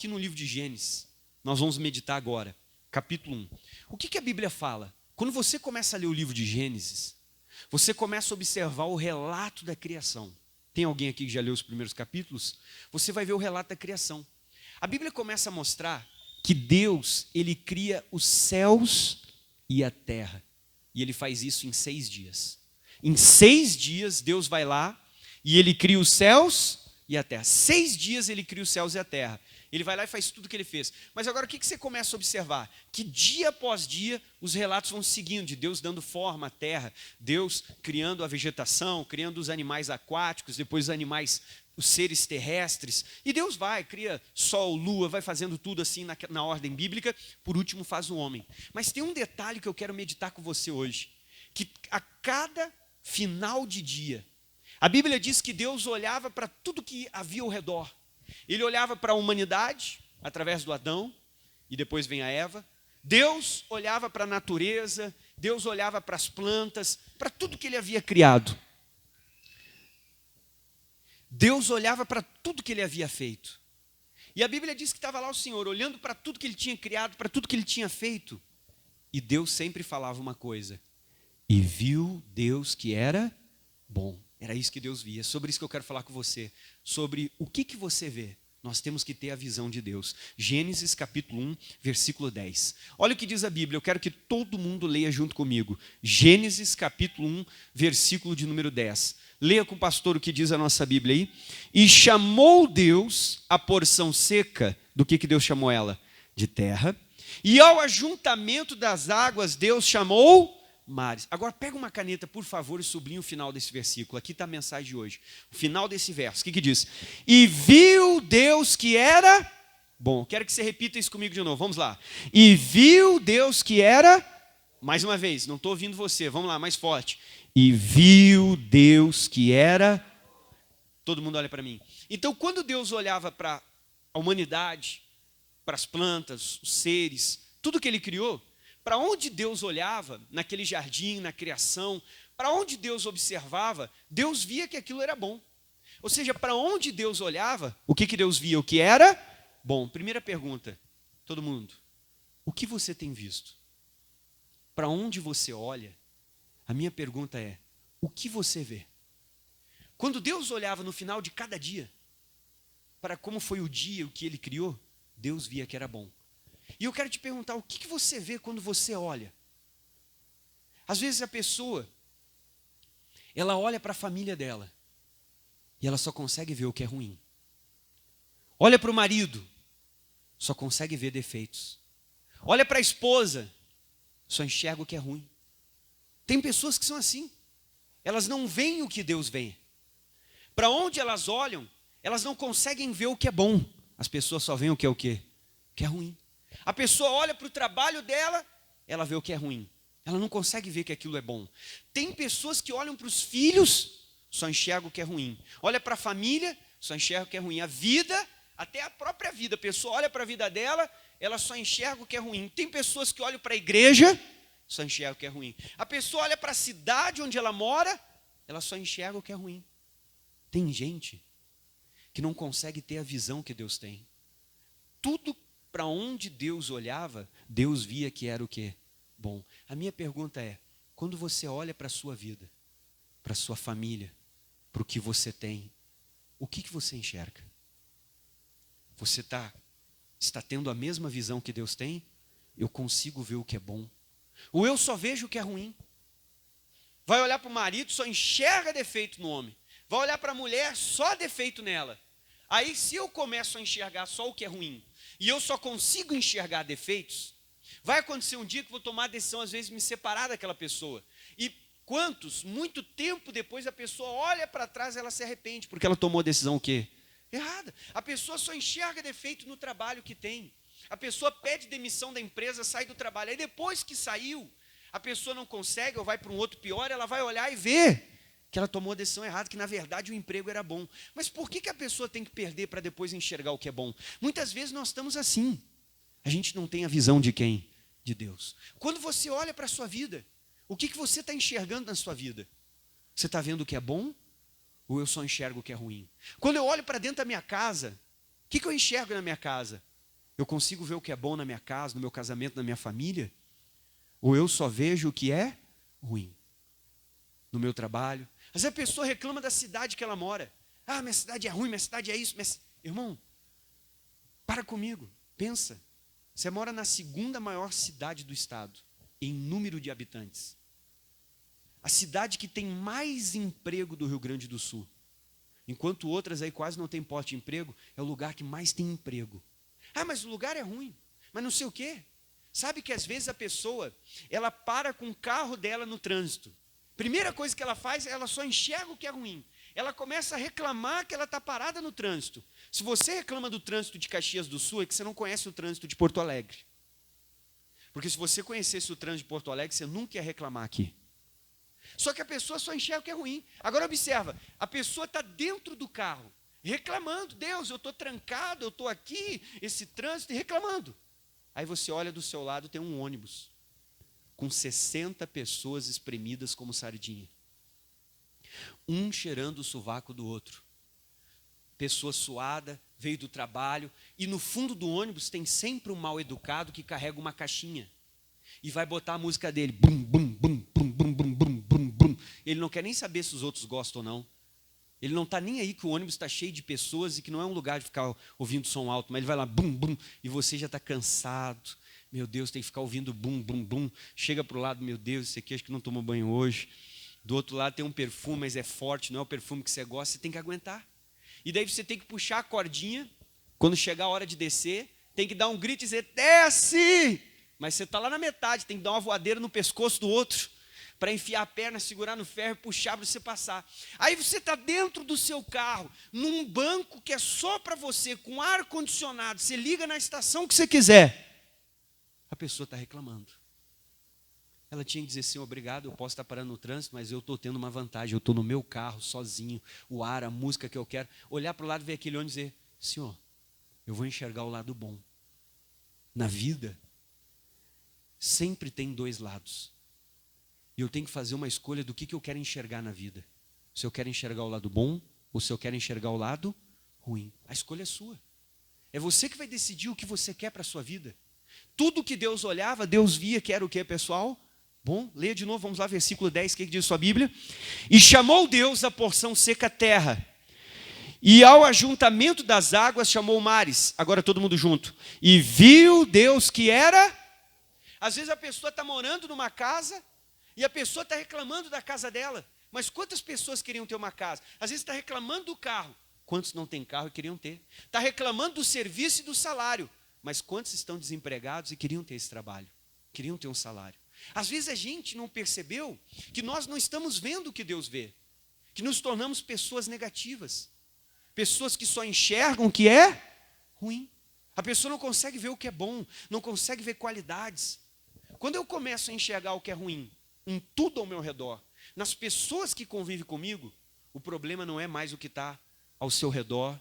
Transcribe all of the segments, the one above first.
aqui no livro de Gênesis. Nós vamos meditar agora, capítulo 1. O que a Bíblia fala? Quando você começa a ler o livro de Gênesis, você começa a observar o relato da criação. Tem alguém aqui que já leu os primeiros capítulos? Você vai ver o relato da criação. A Bíblia começa a mostrar que Deus, ele cria os céus e a terra. E ele faz isso em 6 dias. Em 6 dias, Deus vai lá e ele cria os céus e a terra. 6 dias ele cria os céus e a terra. Ele vai lá e faz tudo o que ele fez. Mas agora o que você começa a observar? Que dia após dia os relatos vão seguindo, de Deus dando forma à terra, Deus criando a vegetação, criando os animais aquáticos, depois os animais, os seres terrestres. E Deus cria sol, lua, vai fazendo tudo assim na ordem bíblica, por último faz o homem. Mas tem um detalhe que eu quero meditar com você hoje, que a cada final de dia, a Bíblia diz que Deus olhava para tudo que havia ao redor. Ele olhava para a humanidade, através do Adão, e depois vem a Eva. Deus olhava para a natureza, Deus olhava para as plantas, para tudo que ele havia criado. Deus olhava para tudo que ele havia feito. E a Bíblia diz que estava lá o Senhor, olhando para tudo que ele tinha criado, para tudo que ele tinha feito. E Deus sempre falava uma coisa: e viu Deus que era bom. Era isso que Deus via. Sobre isso que eu quero falar com você. Sobre o que você vê. Nós temos que ter a visão de Deus. Gênesis capítulo 1, versículo 10. Olha o que diz a Bíblia. Eu quero que todo mundo leia junto comigo. Gênesis capítulo 1, versículo de número 10. Leia com o pastor o que diz a nossa Bíblia aí. E chamou Deus a porção seca. Do que Deus chamou ela? De terra. E ao ajuntamento das águas Deus chamou mares. Agora pega uma caneta, por favor, e sublinha o final desse versículo. Aqui está a mensagem de hoje. O final desse verso. O que diz? E viu Deus que era bom. Quero que você repita isso comigo de novo. Vamos lá. E viu Deus que era, mais uma vez, não estou ouvindo você. Vamos lá, mais forte. E viu Deus que era. Todo mundo olha para mim. Então, quando Deus olhava para a humanidade, para as plantas, os seres, tudo que ele criou, para onde Deus olhava, naquele jardim, na criação, para onde Deus observava, Deus via que aquilo era bom. Ou seja, para onde Deus olhava, o que Deus via? O que era bom. Primeira pergunta, todo mundo, o que você tem visto? Para onde você olha? A minha pergunta é, o que você vê? Quando Deus olhava no final de cada dia, para como foi o dia, o que ele criou, Deus via que era bom. E eu quero te perguntar, o que você vê quando você olha? Às vezes a pessoa, ela olha para a família dela, e ela só consegue ver o que é ruim. Olha para o marido, só consegue ver defeitos. Olha para a esposa, só enxerga o que é ruim. Tem pessoas que são assim, elas não veem o que Deus vê. Para onde elas olham, elas não conseguem ver o que é bom. As pessoas só veem o que é o quê? O que é ruim. A pessoa olha para o trabalho dela, ela vê o que é ruim. Ela não consegue ver que aquilo é bom. Tem pessoas que olham para os filhos, só enxergam o que é ruim. Olha para a família, só enxerga o que é ruim. A vida, até a própria vida, a pessoa olha para a vida dela, ela só enxerga o que é ruim. Tem pessoas que olham para a igreja, só enxerga o que é ruim. A pessoa olha para a cidade onde ela mora, ela só enxerga o que é ruim. Tem gente que não consegue ter a visão que Deus tem. Tudo para onde Deus olhava, Deus via que era o quê? Bom. A minha pergunta é, quando você olha para a sua vida, para a sua família, para o que você tem, o que você enxerga? Você está tendo a mesma visão que Deus tem? Eu consigo ver o que é bom. Ou eu só vejo o que é ruim? Vai olhar para o marido, só enxerga defeito no homem. Vai olhar para a mulher, só defeito nela. Aí se eu começo a enxergar só o que é ruim, e eu só consigo enxergar defeitos, vai acontecer um dia que vou tomar a decisão, às vezes, de me separar daquela pessoa. E quantos, muito tempo depois, a pessoa olha para trás e ela se arrepende, porque ela tomou a decisão o quê? Errada. A pessoa só enxerga defeito no trabalho que tem. A pessoa pede demissão da empresa, sai do trabalho. Aí depois que saiu, a pessoa não consegue ou vai para um outro pior, ela vai olhar e ver que ela tomou a decisão errada, que na verdade o emprego era bom. Mas por que a pessoa tem que perder para depois enxergar o que é bom? Muitas vezes nós estamos assim. A gente não tem a visão de quem? De Deus. Quando você olha para a sua vida, o que você está enxergando na sua vida? Você está vendo o que é bom? Ou eu só enxergo o que é ruim? Quando eu olho para dentro da minha casa, o que eu enxergo na minha casa? Eu consigo ver o que é bom na minha casa, no meu casamento, na minha família? Ou eu só vejo o que é ruim? No meu trabalho. Às vezes a pessoa reclama da cidade que ela mora. Ah, minha cidade é ruim, minha cidade é isso. Irmão, para comigo, pensa. Você mora na segunda maior cidade do estado, em número de habitantes. A cidade que tem mais emprego do Rio Grande do Sul. Enquanto outras aí quase não tem poste de emprego, é o lugar que mais tem emprego. Ah, mas o lugar é ruim. Mas não sei o quê. Sabe que às vezes a pessoa, ela para com o carro dela no trânsito. Primeira coisa que ela faz, ela só enxerga o que é ruim. Ela começa a reclamar que ela está parada no trânsito. Se você reclama do trânsito de Caxias do Sul, é que você não conhece o trânsito de Porto Alegre. Porque se você conhecesse o trânsito de Porto Alegre, você nunca ia reclamar aqui. Só que a pessoa só enxerga o que é ruim. Agora observa, a pessoa está dentro do carro, reclamando, Deus, eu estou trancado, eu estou aqui, esse trânsito, e reclamando. Aí você olha do seu lado, tem um ônibus, com 60 pessoas espremidas como sardinha. Um cheirando o sovaco do outro. Pessoa suada, veio do trabalho, e no fundo do ônibus tem sempre um mal educado que carrega uma caixinha. E vai botar a música dele, bum, bum, bum, bum, bum, bum, bum, bum, bum. Ele não quer nem saber se os outros gostam ou não. Ele não está nem aí que o ônibus está cheio de pessoas e que não é um lugar de ficar ouvindo som alto, mas ele vai lá, bum, bum, e você já está cansado. Meu Deus, tem que ficar ouvindo bum, bum, bum. Chega para o lado, meu Deus, esse aqui acho que não tomou banho hoje. Do outro lado tem um perfume, mas é forte, não é o perfume que você gosta, você tem que aguentar. E daí você tem que puxar a cordinha, quando chegar a hora de descer, tem que dar um grito e dizer, desce! Mas você está lá na metade, tem que dar uma voadeira no pescoço do outro, para enfiar a perna, segurar no ferro e puxar para você passar. Aí você está dentro do seu carro, num banco que é só para você, com ar-condicionado, você liga na estação que você quiser. A pessoa está reclamando. Ela tinha que dizer assim, obrigado, eu posso estar parando no trânsito, mas eu estou tendo uma vantagem, eu estou no meu carro, sozinho, o ar, a música que eu quero. Olhar para o lado, ver aquele ônibus e dizer, senhor, eu vou enxergar o lado bom. Na vida, sempre tem dois lados. E eu tenho que fazer uma escolha do que eu quero enxergar na vida. Se eu quero enxergar o lado bom, ou se eu quero enxergar o lado ruim. A escolha é sua. É você que vai decidir o que você quer para a sua vida. Tudo que Deus olhava, Deus via que era o que, pessoal? Bom, leia de novo, vamos lá, versículo 10, o que diz sua Bíblia? E chamou Deus a porção seca terra, e ao ajuntamento das águas chamou mares. Agora todo mundo junto. E viu Deus que era... Às vezes a pessoa está morando numa casa, e a pessoa está reclamando da casa dela. Mas quantas pessoas queriam ter uma casa? Às vezes está reclamando do carro. Quantos não têm carro e queriam ter? Está reclamando do serviço e do salário. Mas quantos estão desempregados e queriam ter esse trabalho? Queriam ter um salário. Às vezes a gente não percebeu que nós não estamos vendo o que Deus vê. Que nos tornamos pessoas negativas. Pessoas que só enxergam o que é ruim. A pessoa não consegue ver o que é bom. Não consegue ver qualidades. Quando eu começo a enxergar o que é ruim em tudo ao meu redor, nas pessoas que convivem comigo, o problema não é mais o que está ao seu redor.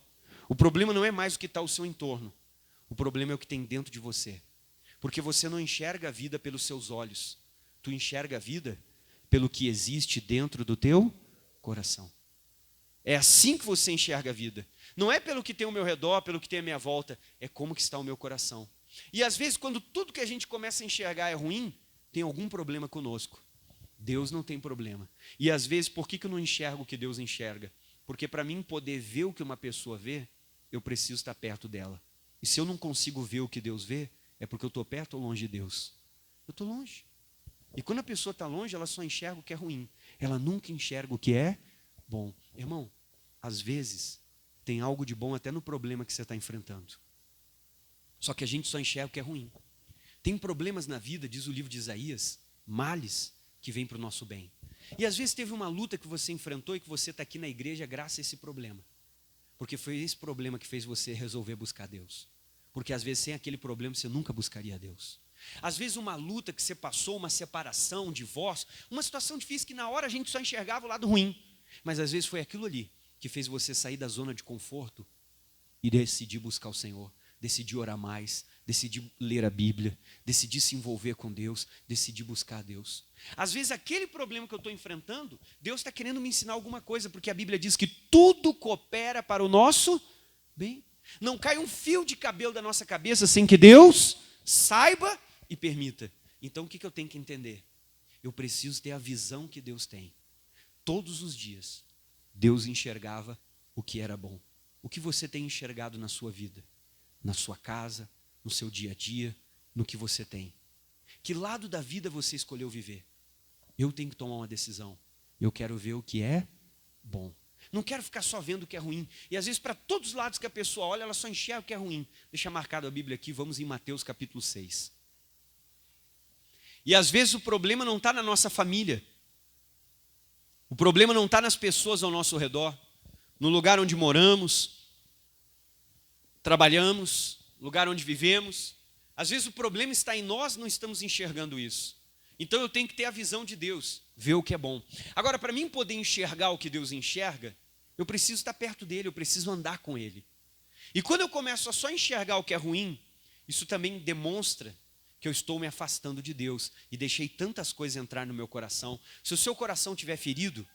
O problema não é mais o que está ao seu entorno. O problema é o que tem dentro de você. Porque você não enxerga a vida pelos seus olhos. Tu enxerga a vida pelo que existe dentro do teu coração. É assim que você enxerga a vida. Não é pelo que tem ao meu redor, pelo que tem à minha volta. É como que está o meu coração. E às vezes, quando tudo que a gente começa a enxergar é ruim, tem algum problema conosco. Deus não tem problema. E às vezes, por que eu não enxergo o que Deus enxerga? Porque para mim poder ver o que uma pessoa vê, eu preciso estar perto dela. E se eu não consigo ver o que Deus vê, é porque eu estou perto ou longe de Deus? Eu estou longe. E quando a pessoa está longe, ela só enxerga o que é ruim. Ela nunca enxerga o que é bom. Irmão, às vezes, tem algo de bom até no problema que você está enfrentando. Só que a gente só enxerga o que é ruim. Tem problemas na vida, diz o livro de Isaías, males que vêm para o nosso bem. E às vezes teve uma luta que você enfrentou e que você está aqui na igreja graças a esse problema. Porque foi esse problema que fez você resolver buscar Deus. Porque às vezes sem aquele problema você nunca buscaria a Deus. Às vezes uma luta que você passou, uma separação, um divórcio, uma situação difícil que na hora a gente só enxergava o lado ruim. Mas às vezes foi aquilo ali que fez você sair da zona de conforto e decidir buscar o Senhor. Decidir orar mais, decidir ler a Bíblia, decidir se envolver com Deus, decidir buscar a Deus. Às vezes aquele problema que eu estou enfrentando, Deus está querendo me ensinar alguma coisa, porque a Bíblia diz que tudo coopera para o nosso bem. Não cai um fio de cabelo da nossa cabeça sem que Deus saiba e permita. Então o que eu tenho que entender? Eu preciso ter a visão que Deus tem. Todos os dias, Deus enxergava o que era bom. O que você tem enxergado na sua vida? Na sua casa, no seu dia a dia, no que você tem? Que lado da vida você escolheu viver? Eu tenho que tomar uma decisão. Eu quero ver o que é bom. Não quero ficar só vendo o que é ruim. E às vezes para todos os lados que a pessoa olha, ela só enxerga o que é ruim. Deixa marcado a Bíblia aqui, vamos em Mateus capítulo 6. E às vezes o problema não está na nossa família. O problema não está nas pessoas ao nosso redor. No lugar onde moramos, trabalhamos, lugar onde vivemos. Às vezes o problema está em nós, não estamos enxergando isso. Então eu tenho que ter a visão de Deus, ver o que é bom. Agora, para mim poder enxergar o que Deus enxerga, eu preciso estar perto dele, eu preciso andar com ele. E quando eu começo a só enxergar o que é ruim, isso também demonstra que eu estou me afastando de Deus e deixei tantas coisas entrar no meu coração. Se o seu coração estiver ferido,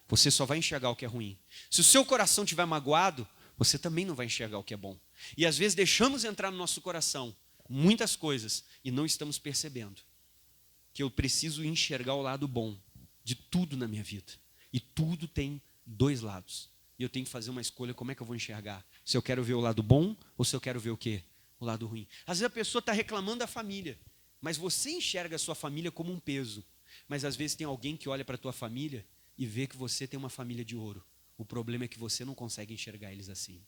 você só vai enxergar o que é ruim. Se o seu coração estiver magoado, você também não vai enxergar o que é bom. E às vezes deixamos entrar no nosso coração muitas coisas e não estamos percebendo que eu preciso enxergar o lado bom de tudo na minha vida. E tudo tem dois lados. E eu tenho que fazer uma escolha, como é que eu vou enxergar? Se eu quero ver o lado bom ou se eu quero ver o quê? O lado ruim. Às vezes a pessoa está reclamando da família, mas você enxerga a sua família como um peso. Mas às vezes tem alguém que olha para a tua família e vê que você tem uma família de ouro. O problema é que você não consegue enxergar eles assim.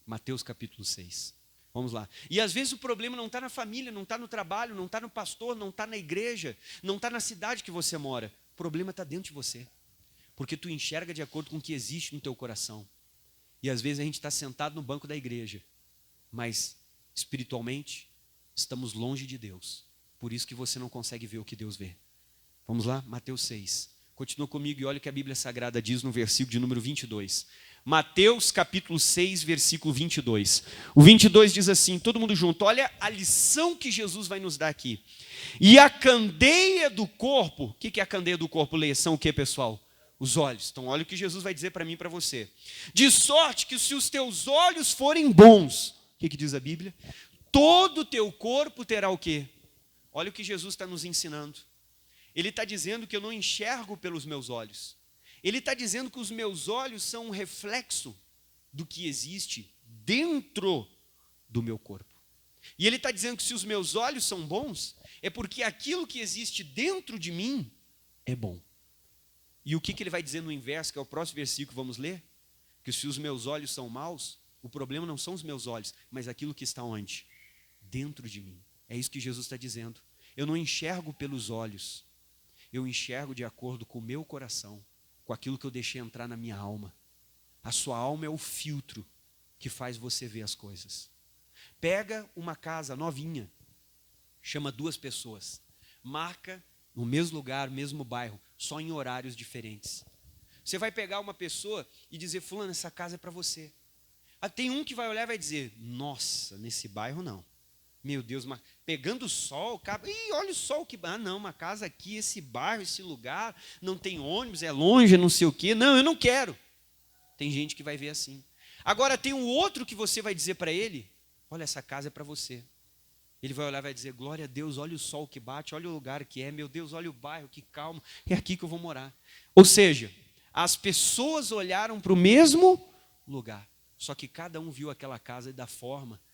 Mateus capítulo 6. Vamos lá. E às vezes o problema não está na família, não está no trabalho, não está no pastor, não está na igreja, não está na cidade que você mora. O problema está dentro de você. Porque tu enxerga de acordo com o que existe no teu coração. E às vezes a gente está sentado no banco da igreja, mas espiritualmente estamos longe de Deus. Por isso que você não consegue ver o que Deus vê. Vamos lá? Mateus 6. Continua comigo e olha o que a Bíblia Sagrada diz no versículo de número 22. Mateus capítulo 6, versículo 22. O 22 diz assim, todo mundo junto, olha a lição que Jesus vai nos dar aqui. E a candeia do corpo, o que é a candeia do corpo? Leia, são o que, pessoal? Os olhos. Então olha o que Jesus vai dizer para mim e para você. De sorte que se os teus olhos forem bons, o que diz a Bíblia? Todo o teu corpo terá o quê? Olha o que Jesus está nos ensinando. Ele está dizendo que eu não enxergo pelos meus olhos. Ele está dizendo que os meus olhos são um reflexo do que existe dentro do meu corpo. E ele está dizendo que se os meus olhos são bons, é porque aquilo que existe dentro de mim é bom. E o que ele vai dizer no inverso, que é o próximo versículo, vamos ler? Que se os meus olhos são maus, o problema não são os meus olhos, mas aquilo que está onde? Dentro de mim. É isso que Jesus está dizendo. Eu não enxergo pelos olhos. Eu enxergo de acordo com o meu coração, com aquilo que eu deixei entrar na minha alma. A sua alma é o filtro que faz você ver as coisas. Pega uma casa novinha, chama 2 pessoas, marca no mesmo lugar, mesmo bairro, só em horários diferentes. Você vai pegar uma pessoa e dizer, fulano, essa casa é para você. Tem um que vai olhar e vai dizer, nossa, nesse bairro não. Meu Deus, mas pegando sol, olha o sol que... não, uma casa aqui, esse bairro, esse lugar, não tem ônibus, é longe, não sei o quê. Não, eu não quero. Tem gente que vai ver assim. Agora tem um outro que você vai dizer para ele, olha, essa casa é para você. Ele vai olhar e vai dizer, glória a Deus, olha o sol que bate, olha o lugar que é, meu Deus, olha o bairro, que calmo, é aqui que eu vou morar. Ou seja, as pessoas olharam para o mesmo lugar, só que cada um viu aquela casa da forma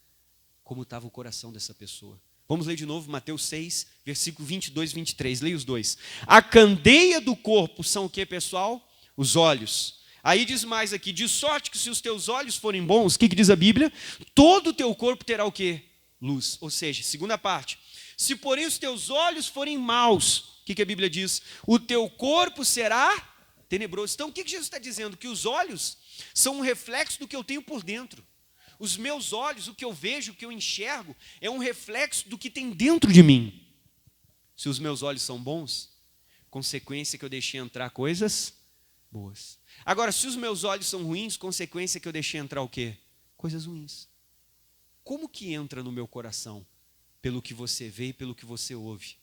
como estava o coração dessa pessoa. Vamos ler de novo, Mateus 6, versículo 22 e 23. Leia os dois. A candeia do corpo são o que, pessoal? Os olhos. Aí diz mais aqui, de sorte que se os teus olhos forem bons, o que diz a Bíblia? Todo o teu corpo terá o quê? Luz. Ou seja, segunda parte. Se porém os teus olhos forem maus, o que a Bíblia diz? O teu corpo será tenebroso. Então o que Jesus está dizendo? Que os olhos são um reflexo do que eu tenho por dentro. Os meus olhos, o que eu vejo, o que eu enxergo, é um reflexo do que tem dentro de mim. Se os meus olhos são bons, consequência que eu deixei entrar coisas boas. Agora, se os meus olhos são ruins, consequência que eu deixei entrar o quê? Coisas ruins. Como que entra no meu coração? Pelo que você vê e pelo que você ouve.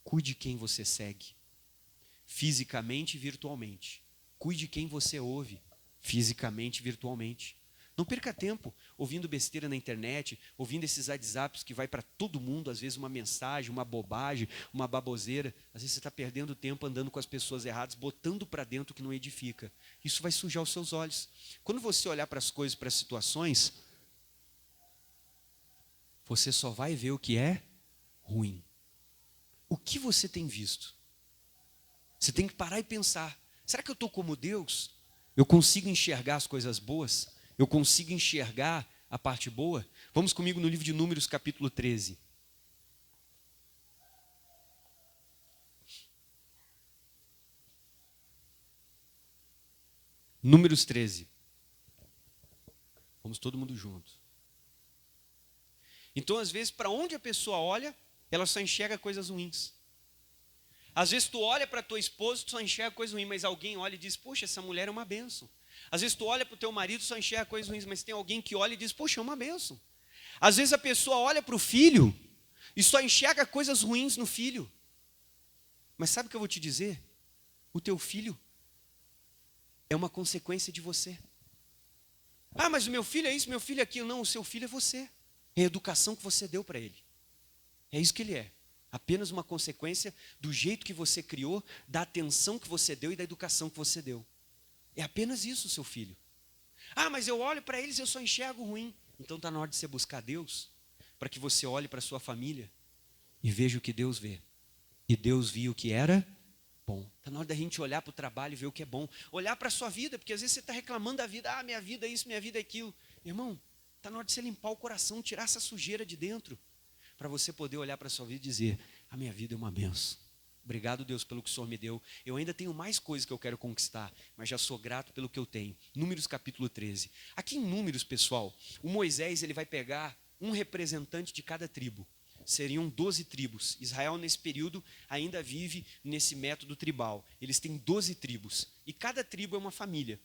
Cuide de quem você segue. Fisicamente e virtualmente. Cuide de quem você ouve. Fisicamente e virtualmente. Não perca tempo ouvindo besteira na internet, ouvindo esses WhatsApps que vai para todo mundo, às vezes uma mensagem, uma bobagem, uma baboseira. Às vezes você está perdendo tempo andando com as pessoas erradas, botando para dentro o que não edifica. Isso vai sujar os seus olhos. Quando você olhar para as coisas, para as situações, você só vai ver o que é ruim. O que você tem visto? Você tem que parar e pensar, será que eu estou como Deus? Eu consigo enxergar as coisas boas? Eu consigo enxergar a parte boa? Vamos comigo no livro de Números, capítulo 13. Números 13. Vamos todo mundo junto. Então, às vezes, para onde a pessoa olha, ela só enxerga coisas ruins. Às vezes tu olha para tua esposa, tu só enxerga coisas ruins, mas alguém olha e diz, poxa, essa mulher é uma bênção. Às vezes tu olha para o teu marido, só enxerga coisas ruins, mas tem alguém que olha e diz, poxa, é uma bênção. Às vezes a pessoa olha para o filho e só enxerga coisas ruins no filho. Mas sabe o que eu vou te dizer? O teu filho é uma consequência de você. Ah, mas o meu filho é isso, meu filho é aquilo. Não, o seu filho é você. É a educação que você deu para ele. É isso que ele é. Apenas uma consequência do jeito que você criou, da atenção que você deu e da educação que você deu. É apenas isso, seu filho. Ah, mas eu olho para eles e eu só enxergo ruim. Então está na hora de você buscar Deus, para que você olhe para a sua família e veja o que Deus vê. E Deus viu o que era bom. Está na hora da gente olhar para o trabalho e ver o que é bom. Olhar para a sua vida, porque às vezes você está reclamando da vida. Ah, minha vida é isso, minha vida é aquilo. Irmão, está na hora de você limpar o coração, tirar essa sujeira de dentro, para você poder olhar para a sua vida e dizer, a minha vida é uma benção. Obrigado, Deus, pelo que o Senhor me deu. Eu ainda tenho mais coisas que eu quero conquistar, mas já sou grato pelo que eu tenho. Números capítulo 13. Aqui em Números, pessoal, o Moisés ele vai pegar um representante de cada tribo. Seriam 12 tribos. Israel, nesse período, ainda vive nesse método tribal. Eles têm 12 tribos. E cada tribo é uma família.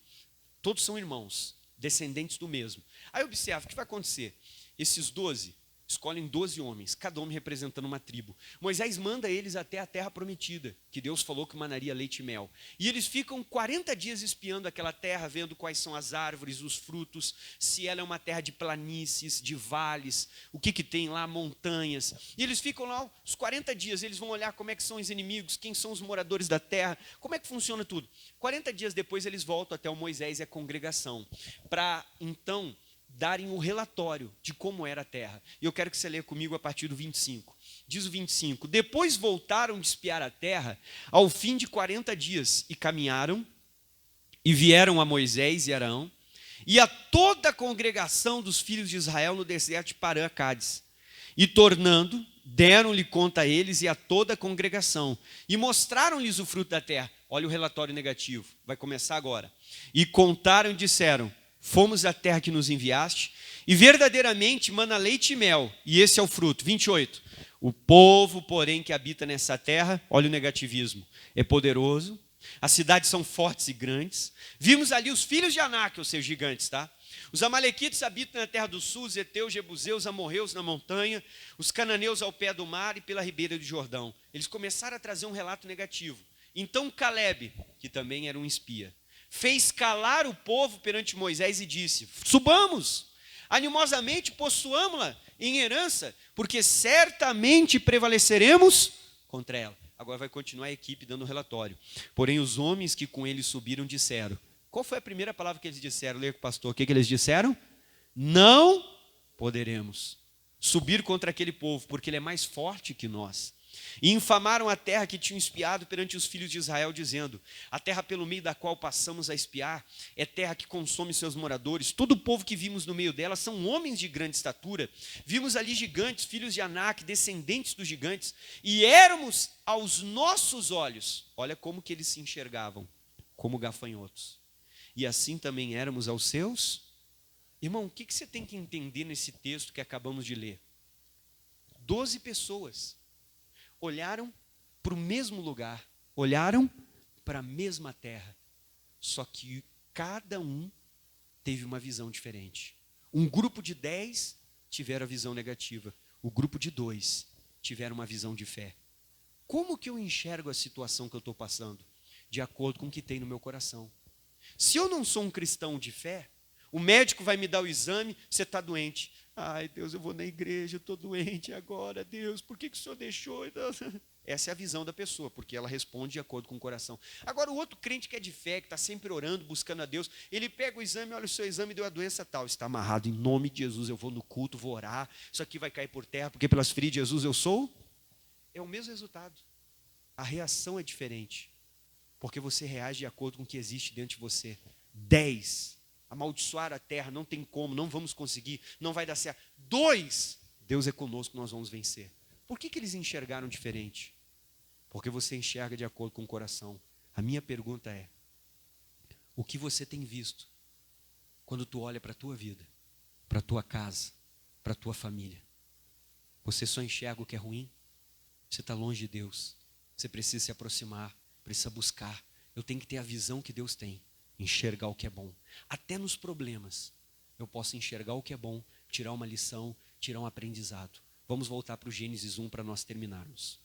Todos são irmãos, descendentes do mesmo. Aí observa, o que vai acontecer? Esses 12 escolhem 12 homens, cada homem representando uma tribo. Moisés manda eles até a terra prometida, que Deus falou que manaria leite e mel. E eles ficam 40 dias espiando aquela terra, vendo quais são as árvores, os frutos, se ela é uma terra de planícies, de vales, o que tem lá, montanhas. E eles ficam lá os 40 dias, eles vão olhar como é que são os inimigos, quem são os moradores da terra, como é que funciona tudo. 40 dias depois eles voltam até o Moisés e a congregação, para então darem o relatório de como era a terra. E eu quero que você leia comigo a partir do 25. Diz o 25, depois voltaram de espiar a terra ao fim de 40 dias e caminharam e vieram a Moisés e Arão e a toda a congregação dos filhos de Israel no deserto de Parã-Cádiz. E tornando, deram-lhe conta a eles e a toda a congregação e mostraram-lhes o fruto da terra. Olha o relatório negativo, vai começar agora. E contaram e disseram, fomos à terra que nos enviaste, e verdadeiramente mana leite e mel, e esse é o fruto. 28. O povo, porém, que habita nessa terra, olha o negativismo, é poderoso, as cidades são fortes e grandes. Vimos ali os filhos de Anak, ou seja, gigantes, tá? Os amalequitas habitam na terra do sul, os heteus, jebuseus, amorreus na montanha, os cananeus ao pé do mar e pela ribeira do Jordão. Eles começaram a trazer um relato negativo. Então Calebe, que também era um espia, fez calar o povo perante Moisés e disse, subamos, animosamente possuamo-la em herança, porque certamente prevaleceremos contra ela. Agora vai continuar a equipe dando o relatório. Porém, os homens que com ele subiram disseram, qual foi a primeira palavra que eles disseram? Leia com o pastor, o que eles disseram? Não poderemos subir contra aquele povo, porque ele é mais forte que nós. E infamaram a terra que tinham espiado perante os filhos de Israel, dizendo, a terra pelo meio da qual passamos a espiar é terra que consome seus moradores. Todo o povo que vimos no meio dela são homens de grande estatura. Vimos ali gigantes, filhos de Anak, descendentes dos gigantes, e éramos aos nossos olhos, olha como que eles se enxergavam, como gafanhotos. E assim também éramos aos seus. Irmão, o que você tem que entender nesse texto que acabamos de ler? 12 pessoas olharam para o mesmo lugar, olharam para a mesma terra, só que cada um teve uma visão diferente. Um grupo de 10 tiveram a visão negativa, o grupo de 2 tiveram uma visão de fé. Como que eu enxergo a situação que eu estou passando? De acordo com o que tem no meu coração. Se eu não sou um cristão de fé, O médico vai me dar o exame, você está doente. Ai, Deus, eu vou na igreja, eu estou doente agora, Deus, por que o Senhor deixou? Essa é a visão da pessoa, porque ela responde de acordo com o coração. Agora, o outro crente que é de fé, que está sempre orando, buscando a Deus, ele pega o exame, olha, o seu exame deu a doença tal, está amarrado em nome de Jesus, eu vou no culto, vou orar, isso aqui vai cair por terra, porque pelas feridas de Jesus eu sou. É o mesmo resultado. A reação é diferente, porque você reage de acordo com o que existe dentro de você. 10, amaldiçoar a terra, não tem como, não vamos conseguir, não vai dar certo. 2, Deus é conosco, nós vamos vencer. Por que eles enxergaram diferente? Porque você enxerga de acordo com o coração. A minha pergunta é, o que você tem visto quando tu olha para a tua vida, para a tua casa, para a tua família? Você só enxerga o que é ruim? Você está longe de Deus. Você precisa se aproximar, precisa buscar. Eu tenho que ter a visão que Deus tem, enxergar o que é bom. Até nos problemas, eu posso enxergar o que é bom, tirar uma lição, tirar um aprendizado. Vamos voltar para o Gênesis 1 para nós terminarmos.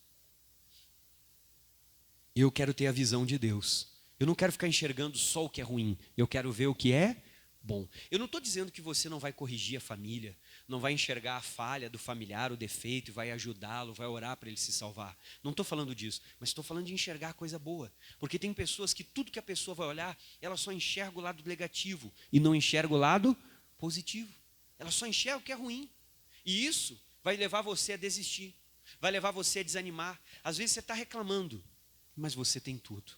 Eu quero ter a visão de Deus. Eu não quero ficar enxergando só o que é ruim. Eu quero ver o que é bom. Eu não estou dizendo que você não vai corrigir a família, não vai enxergar a falha do familiar, o defeito, e vai ajudá-lo, vai orar para ele se salvar. Não estou falando disso, mas estou falando de enxergar a coisa boa. Porque tem pessoas que tudo que a pessoa vai olhar, ela só enxerga o lado negativo e não enxerga o lado positivo. Ela só enxerga o que é ruim. E isso vai levar você a desistir, vai levar você a desanimar. Às vezes você está reclamando, mas você tem tudo.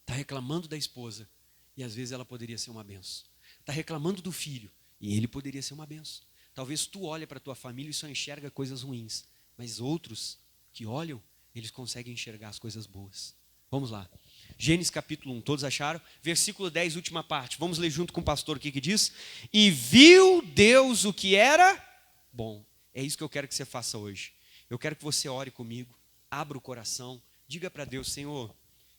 Está reclamando da esposa, e às vezes ela poderia ser uma benção. Está reclamando do filho, e ele poderia ser uma benção. Talvez tu olhe para a tua família e só enxerga coisas ruins, mas outros que olham, eles conseguem enxergar as coisas boas. Vamos lá. Gênesis capítulo 1, todos acharam? Versículo 10, última parte. Vamos ler junto com o pastor o que diz? E viu Deus o que era bom. É isso que eu quero que você faça hoje. Eu quero que você ore comigo, abra o coração, diga para Deus, Senhor,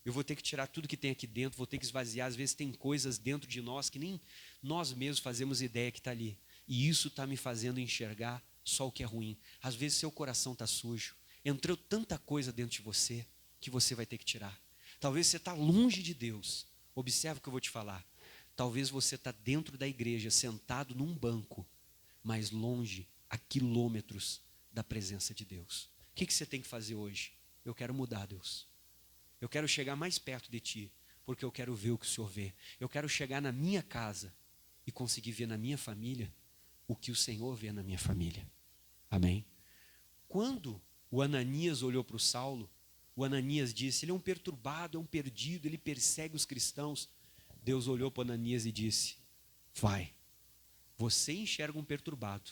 eu vou ter que tirar tudo que tem aqui dentro, vou ter que esvaziar. Às vezes tem coisas dentro de nós que nem nós mesmos fazemos ideia que está ali. E isso está me fazendo enxergar só o que é ruim. Às vezes seu coração está sujo. Entrou tanta coisa dentro de você que você vai ter que tirar. Talvez você está longe de Deus. Observe o que eu vou te falar. Talvez você está dentro da igreja, sentado num banco, mas longe, a quilômetros da presença de Deus. O que você tem que fazer hoje? Eu quero mudar, Deus. Eu quero chegar mais perto de Ti, porque eu quero ver o que o Senhor vê. Eu quero chegar na minha casa e conseguir ver na minha família o que o Senhor vê na minha família. Amém? Quando o Ananias olhou para o Saulo, o Ananias disse, ele é um perturbado, é um perdido, ele persegue os cristãos. Deus olhou para o Ananias e disse, vai, você enxerga um perturbado,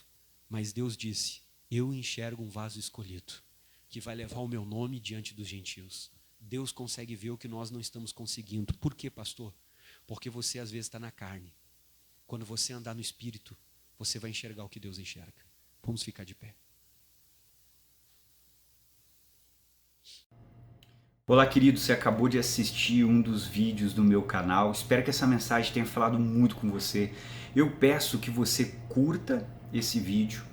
mas Deus disse, eu enxergo um vaso escolhido, que vai levar o meu nome diante dos gentios. Deus consegue ver o que nós não estamos conseguindo. Por quê, pastor? Porque você às vezes está na carne. Quando você andar no Espírito, você vai enxergar o que Deus enxerga. Vamos ficar de pé. Olá, querido, você acabou de assistir um dos vídeos do meu canal. Espero que essa mensagem tenha falado muito com você. Eu peço que você curta esse vídeo,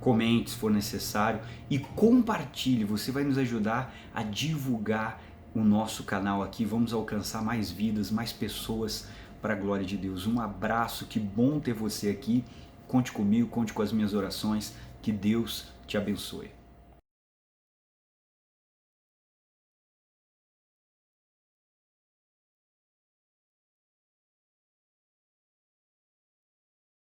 comente se for necessário e compartilhe. Você vai nos ajudar a divulgar o nosso canal aqui. Vamos alcançar mais vidas, mais pessoas para a glória de Deus. Um abraço, que bom ter você aqui. Conte comigo, conte com as minhas orações. Que Deus te abençoe.